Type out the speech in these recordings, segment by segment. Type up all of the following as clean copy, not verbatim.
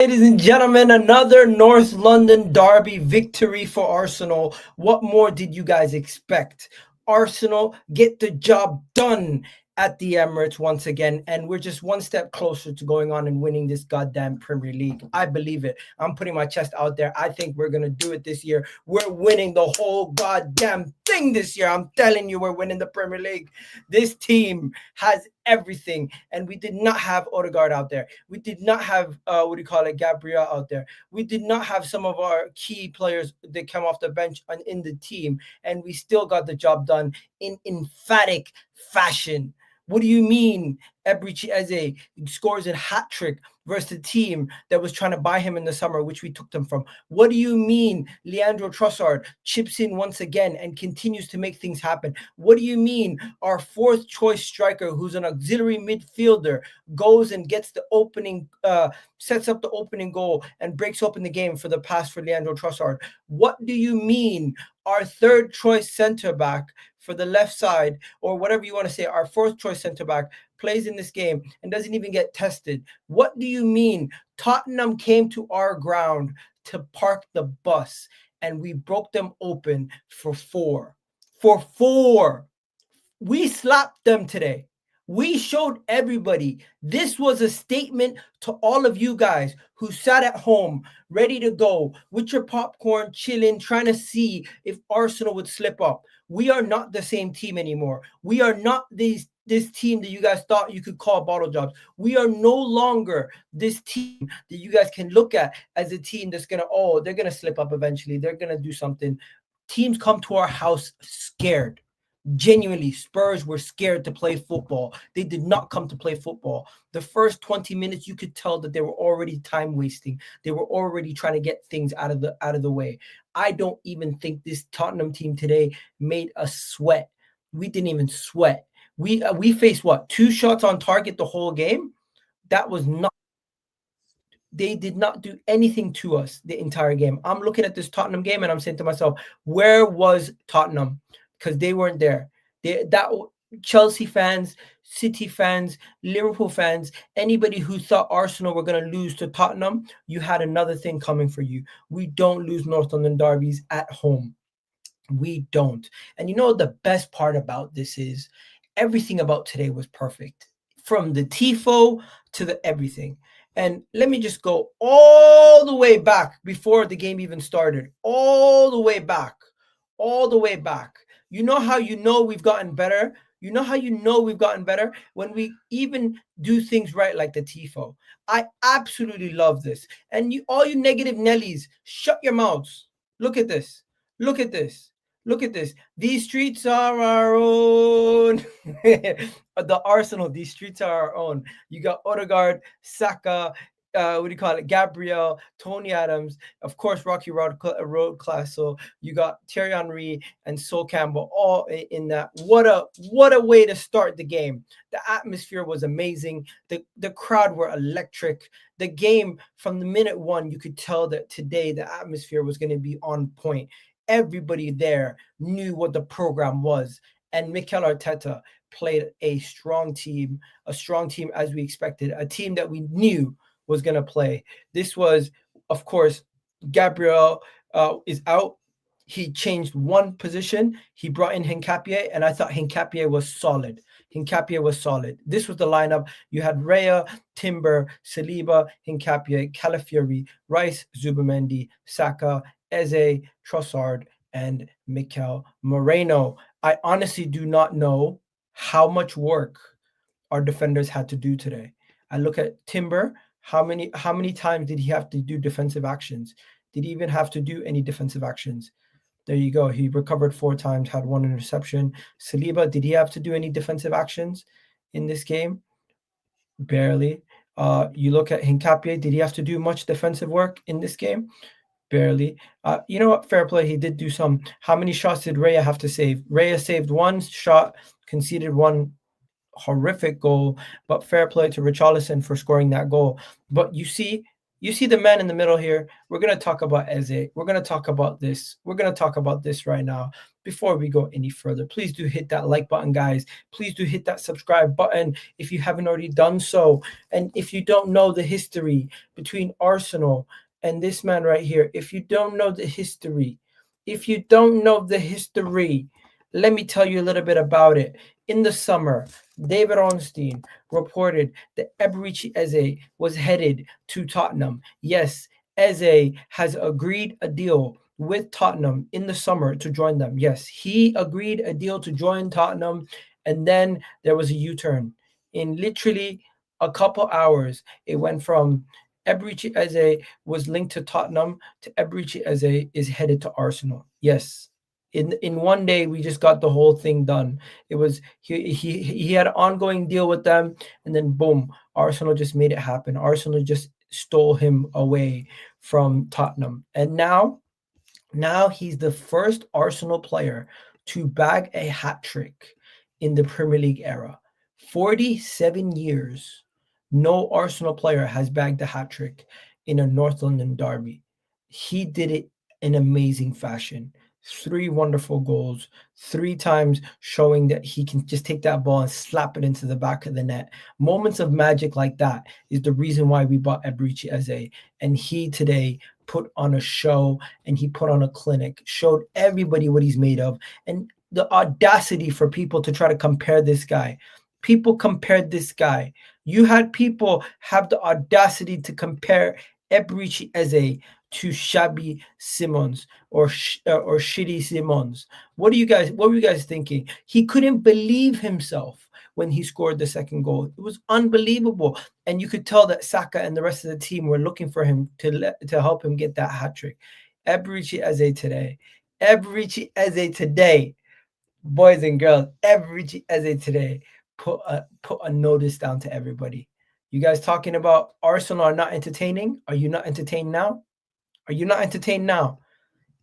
Ladies and gentlemen, another North London derby victory for Arsenal. What more did you guys expect? Arsenal get the job done at the Emirates once again, and we're just one step closer to going on and winning this goddamn Premier League. I believe it. I'm putting my chest out there. I think we're going to do it this year. We're winning the whole goddamn thing this year. I'm telling you, we're winning the Premier League. This team has everything, and we did not have Odegaard out there. We did not have Gabriel out there. We did not have some of our key players that came off the bench and in the team, and we still got the job done in emphatic fashion. What do you mean Eberechi Eze scores a hat trick versus the team that was trying to buy him in the summer, which we took them from? What do you mean Leandro Trossard chips in once again and continues to make things happen? What do you mean our fourth choice striker, who's an auxiliary midfielder, goes and gets the opening, sets up the opening goal and breaks open the game for the pass for Leandro Trossard? What do you mean our third choice center back for the left side, or whatever you want to say, our fourth choice center back plays in this game and doesn't even get tested? What do you mean Tottenham came to our ground to park the bus and we broke them open for four? For four. We slapped them today. We showed everybody. This was a statement to all of you guys who sat at home ready to go with your popcorn, chilling, trying to see if Arsenal would slip up. We are not the same team anymore. We are not this team that you guys thought you could call bottle jobs. We are no longer this team that you guys can look at as a team that's going to, they're going to slip up eventually. They're going to do something. Teams come to our house scared. Genuinely, Spurs were scared to play football. They did not come to play football. The first 20 minutes, you could tell that they were already time wasting. They were already trying to get things out of the way. I don't even think this Tottenham team today made us sweat. We didn't even sweat. We faced what, 2 shots on target the whole game? That was not. They did not do anything to us the entire game. I'm looking at this Tottenham game and I'm saying to myself, where was Tottenham? Because they weren't there. Chelsea fans, City fans, Liverpool fans, anybody who thought Arsenal were going to lose to Tottenham, you had another thing coming for you. We don't lose North London derbies at home. We don't. And you know the best part about this is everything about today was perfect. From the tifo to the everything. And let me just go all the way back before the game even started. All the way back. You know how you know we've gotten better? You know how you know we've gotten better? When we even do things right like the tifo. I absolutely love this. And all you negative Nellies, shut your mouths. Look at this. These streets are our own. The Arsenal, these streets are our own. You got Odegaard, Saka, Gabriel, Tony Adams, of course, Rocky Road Class. So you got Thierry Henry and Sol Campbell all in that. What a way to start the game. The atmosphere was amazing. The crowd were electric. The game from the minute one, you could tell that today the atmosphere was going to be on point. Everybody there knew what the program was. And Mikel Arteta played a strong team as we expected, a team that we knew was going to play. This was, of course, Gabriel is out. He changed one position. He brought in Hincapié, and I thought Hincapié was solid. This was the lineup. You had Raya, Timber, Saliba, Hincapié, Calafiori, Rice, Zubimendi, Saka, Eze, Trossard, and Mikel Moreno. I honestly do not know how much work our defenders had to do today. I look at Timber. How many times did he have to do defensive actions? Did he even have to do any defensive actions? There you go. He recovered 4 times, had 1 interception. Saliba, did he have to do any defensive actions in this game? Barely. You look at Hincapié. Did he have to do much defensive work in this game? Barely. You know what? Fair play. He did do some. How many shots did Raya have to save? Raya saved 1 shot, conceded 1 horrific goal, but fair play to Richarlison for scoring that goal. But you see, You see the man in the middle here. We're gonna talk about Eze. We're gonna talk about this. We're gonna talk about this right now. Before we go any further, please do hit that like button, guys. Please do hit that subscribe button if you haven't already done so. And if you don't know the history between Arsenal and this man right here, if you don't know the history, if you don't know the history, let me tell you a little bit about it. In the summer, David Ornstein reported that Eberechi Eze was headed to Tottenham. Yes, Eze has agreed a deal with Tottenham in the summer to join them. Yes, he agreed a deal to join Tottenham, and then there was a U-turn. In literally a couple hours, it went from Eberechi Eze was linked to Tottenham to Eberechi Eze is headed to Arsenal. Yes. In one day we just got the whole thing done. It was he had an ongoing deal with them, and then boom, Arsenal just made it happen. Arsenal just stole him away from Tottenham. And now he's the first Arsenal player to bag a hat trick in the Premier League era. 47 years, no Arsenal player has bagged a hat trick in a North London derby. He did it in amazing fashion. Three wonderful goals, three times showing that he can just take that ball and slap it into the back of the net. Moments of magic like that is the reason why we bought Eberechi Eze. And he today put on a show and he put on a clinic, showed everybody what he's made of. And the audacity for people to try to compare this guy. People compared this guy. You had people have the audacity to compare Eberechi Eze to Xabi Simons or Shitty Simons. What were you guys thinking? He couldn't believe himself when he scored the second goal. It was unbelievable. And you could tell that Saka and the rest of the team were looking for him to help him get that hat trick. Eberechi Eze today. Eberechi Eze today. Boys and girls, Eberechi Eze today put a notice down to everybody. You guys talking about Arsenal are not entertaining? Are you not entertained now? Are you not entertained now?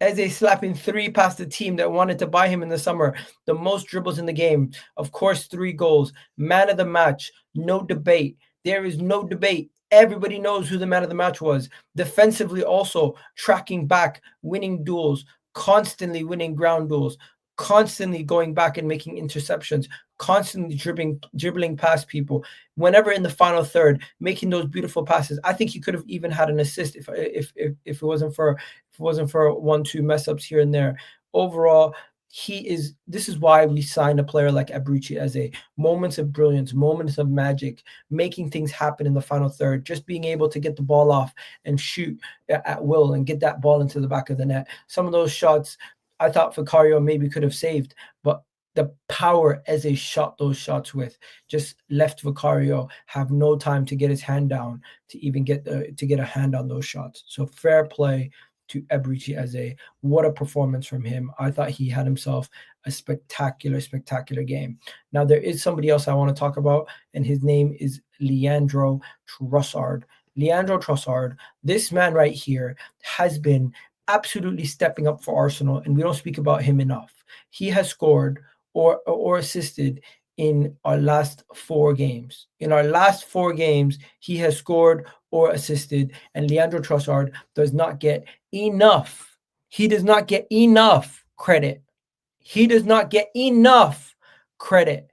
Eze slapping three past the team that wanted to buy him in the summer. The most dribbles in the game. Of course, 3 goals. Man of the match. No debate. There is no debate. Everybody knows who the man of the match was. Defensively also, tracking back, winning duels, constantly winning ground duels, constantly going back and making interceptions, constantly dribbling past people. Whenever in the final third, making those beautiful passes. I think he could have even had an assist if it wasn't for 1-2 mess ups here and there. Overall, this is why we signed a player like Eberechi Eze. Moments of brilliance, moments of magic, making things happen in the final third, just being able to get the ball off and shoot at will and get that ball into the back of the net. Some of those shots I thought Vicario maybe could have saved, but the power Eze shot those shots with just left Vicario have no time to get his hand down to even get a hand on those shots. So fair play to Eberechi Eze. What a performance from him. I thought he had himself a spectacular game. Now there is somebody else I want to talk about, and his name is Leandro Trossard. Leandro Trossard, this man right here has been absolutely stepping up for Arsenal, and we don't speak about him enough. He has scored or assisted in our last 4 games. In our last 4 games, he has scored or assisted, and Leandro Trossard does not get enough. He does not get enough credit. He does not get enough credit.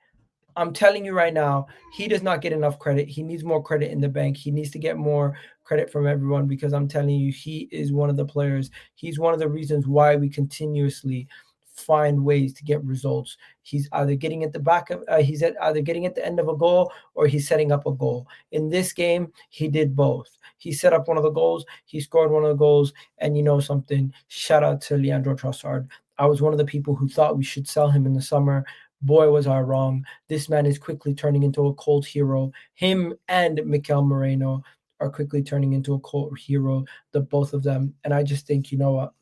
I'm telling you right now, he does not get enough credit. He needs more credit in the bank. He needs to get more credit from everyone, because I'm telling you, he is one of the players. He's one of the reasons why we continuously find ways to get results. He's either getting at the back of either getting at the end of a goal, or he's setting up a goal. In this game, he did both. He set up one of the goals, he scored one of the goals, and you know something, shout out to Leandro Trossard. I was one of the people who thought we should sell him in the summer. Boy, was I wrong. This man is quickly turning into a cult hero. Him and Mikel Moreno are quickly turning into a cult hero, the both of them. And I just think, you know what?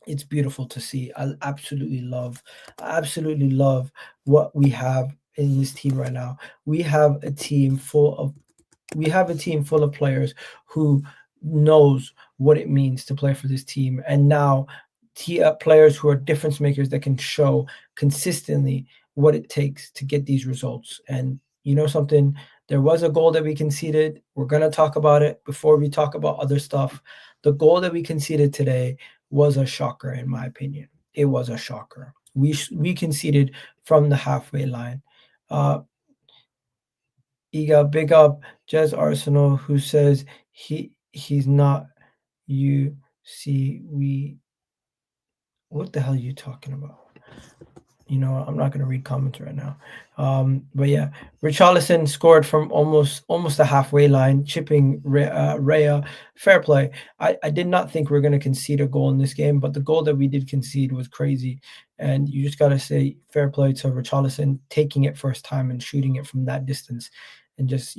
It's beautiful to see. I absolutely love what we have in this team right now. We have a team full of players who knows what it means to play for this team. And now players who are difference makers that can show consistently what it takes to get these results. And you know something, There was a goal that we conceded. We're going to talk about it before we talk about other stuff. The goal that we conceded today was a shocker, in my opinion. It was a shocker. We conceded from the halfway line. Uh, Iga, big up Jez Arsenal, who says he's not. You see, we. What the hell are you talking about? I'm not going to read comments right now. But yeah, Richarlison scored from almost the halfway line, chipping Raya. Fair play. I did not think we were going to concede a goal in this game, but the goal that we did concede was crazy. And you just got to say fair play to Richarlison taking it first time and shooting it from that distance, and just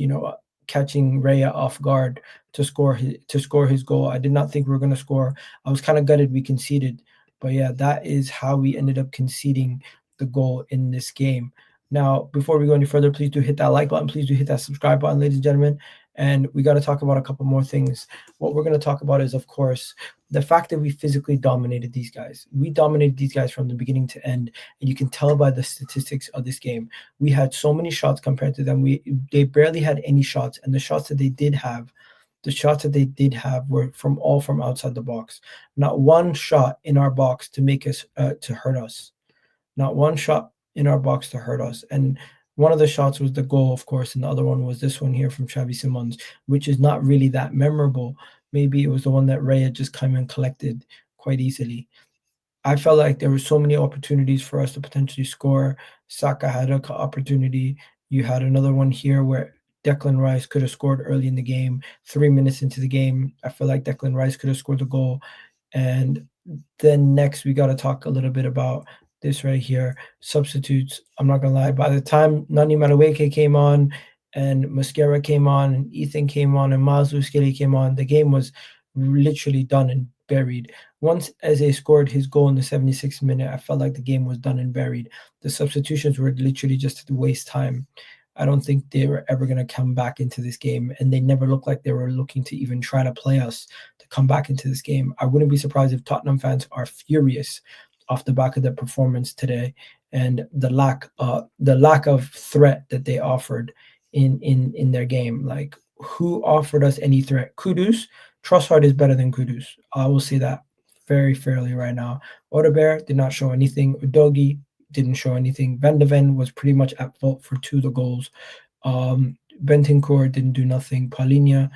catching Raya off guard to score his goal. I did not think we were going to score. I was kind of gutted we conceded. But yeah, that is how we ended up conceding the goal in this game. Now, before we go any further, please do hit that like button. Please do hit that subscribe button, ladies and gentlemen. And we got to talk about a couple more things. What we're going to talk about is, of course, the fact that we physically dominated these guys. We dominated these guys from the beginning to end, and you can tell by the statistics of this game. We had so many shots compared to them. They barely had any shots, and the shots that they did have were from outside the box. Not one shot in our box to make us to hurt us. Not one shot in our box to hurt us. And one of the shots was the goal, of course, and the other one was this one here from Xavi Simons, which is not really that memorable. Maybe it was the one that Ray had just come and collected quite easily. I felt like there were so many opportunities for us to potentially score. Saka had an opportunity. You had another one here where Declan Rice could have scored early in the game. 3 minutes into the game, I feel like Declan Rice could have scored the goal. And then next, we got to talk a little bit about this right here. Substitutes. I'm not going to lie. By the time Nani Madueke came on and Mascara came on and Ethan came on and Mazu Skilly came on, the game was literally done and buried. Once Eze scored his goal in the 76th minute, I felt like the game was done and buried. The substitutions were literally just to waste time. I don't think they were ever going to come back into this game, and they never looked like they were looking to even try to play us to come back into this game. I wouldn't be surprised if Tottenham fans are furious off the back of their performance today and the lack of threat that they offered in their game. Like, who offered us any threat? Kudus. Trossard is better than Kudus. I will say that very fairly right now. Odegaard did not show anything. Udogi didn't show anything. Van de Ven was pretty much at fault for 2 of the goals. Bentancur didn't do nothing. Paulinho,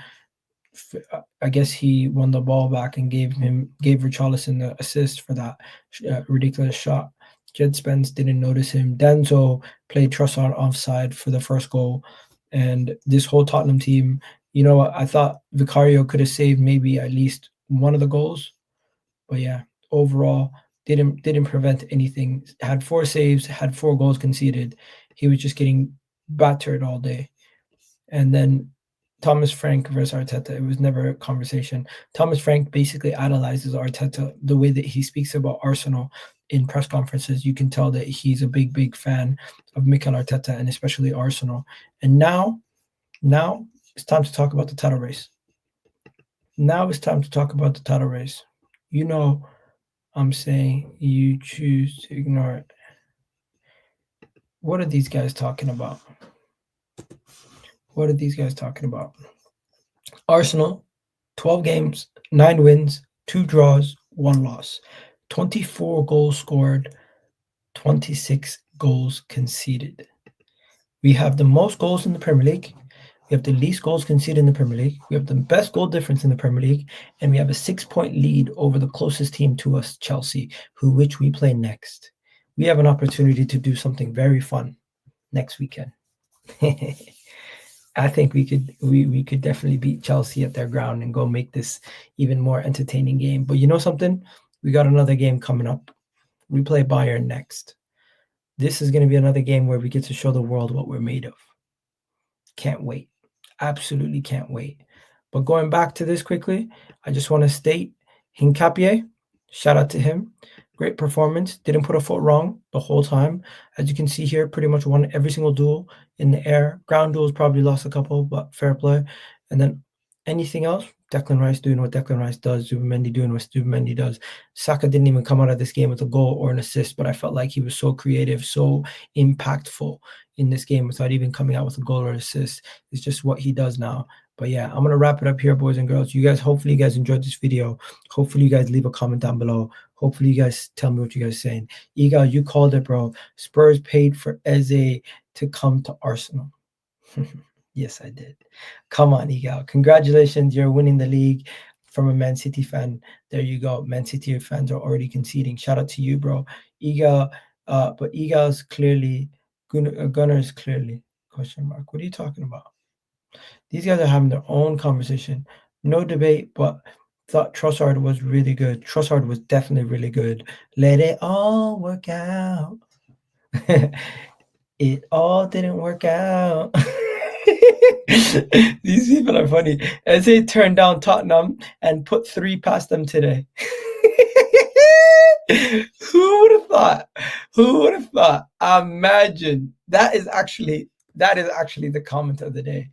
I guess he won the ball back and gave Richarlison the assist for that ridiculous shot. Jed Spence didn't notice him. Denzo played Trossard offside for the first goal. And this whole Tottenham team, I thought Vicario could have saved maybe at least one of the goals. But yeah, overall, didn't prevent anything. Had 4 saves, had 4 goals conceded. He was just getting battered all day. And then Thomas Frank versus Arteta, it was never a conversation. Thomas Frank basically idolizes Arteta. The way that he speaks about Arsenal in press conferences, you can tell that he's a big, big fan of Mikel Arteta and especially Arsenal. And now it's time to talk about the title race. I'm saying you choose to ignore it. What are these guys talking about? Arsenal, 12 games, 9 wins, 2 draws, 1 loss. 24 goals scored, 26 goals conceded. We have the most goals in the Premier League. We have the least goals conceded in the Premier League. We have the best goal difference in the Premier League. And we have a 6-point lead over the closest team to us, Chelsea, which we play next. We have an opportunity to do something very fun next weekend. I think we could definitely beat Chelsea at their ground and go make this even more entertaining game. But you know something? We got another game coming up. We play Bayern next. This is going to be another game where we get to show the world what we're made of. Can't wait. Absolutely can't wait. But going back to this quickly, I just want to state Hincapie, shout out to him. Great performance. Didn't put a foot wrong the whole time. As you can see here, pretty much won every single duel in the air. Ground duels probably lost a couple, but fair play. And then Anything else? Declan Rice doing what Declan Rice does. Zubimendi doing what Zubimendi does. Saka didn't even come out of this game with a goal or an assist, but I felt like he was so creative, so impactful in this game without even coming out with a goal or assist. It's just what he does now. But yeah, I'm gonna wrap it up here, boys and girls. You guys, hopefully you guys enjoyed this video. Hopefully you guys leave a comment down below. Hopefully you guys tell me what you guys are saying. Egal, you called it, bro. Spurs paid for Eze to come to Arsenal. Yes, I did. Come on, Egal. Congratulations. You're winning the league from a Man City fan. There you go. Man City fans are already conceding. Shout out to you, bro. Egal, but Egal's clearly, Gunner's clearly, question mark. What are you talking about? These guys are having their own conversation. No debate, but thought Trossard was really good. Trossard was definitely really good. Let it all work out. It all didn't work out. These people are funny. Eze turned down Tottenham and put 3 past them today. Who would have thought? Who would have thought? Imagine. That is actually the comment of the day.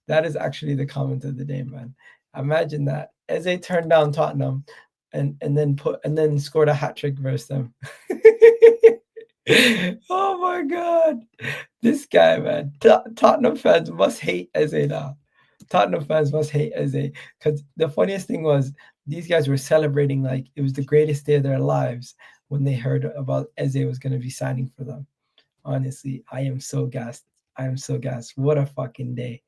That is actually the comment of the day, man. Imagine that. Eze turned down Tottenham and then scored a hat-trick versus them. Oh my god. This guy, man. Tottenham fans must hate Eze now. Tottenham fans must hate Eze. Because the funniest thing was these guys were celebrating like it was the greatest day of their lives when they heard about Eze was going to be signing for them. Honestly, I am so gassed. I am so gassed. What a fucking day.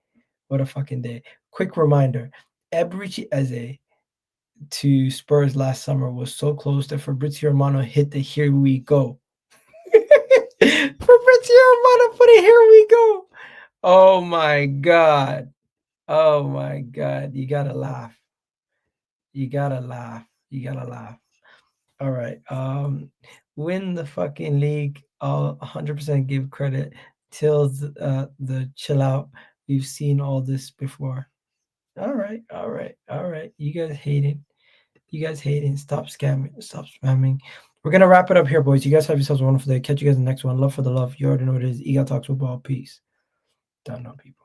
What a fucking day. Quick reminder. Eberechi Eze to Spurs last summer was so close that Fabrizio Romano hit the "Here we go." Fabrizio Romano put it "Here we go." Oh my god. Oh my god. You gotta laugh. You gotta laugh. You gotta laugh. All right. Win the fucking league. I'll 100% give credit till the chill out. We've seen all this before. All right. All right. All right. You guys hating. You guys hating. Stop scamming. Stop spamming. We're gonna wrap it up here, boys. You guys have yourselves a wonderful day. Catch you guys in the next one. Love for the love. You already know what it is. Eagle Talks Football. Peace. Don't know people.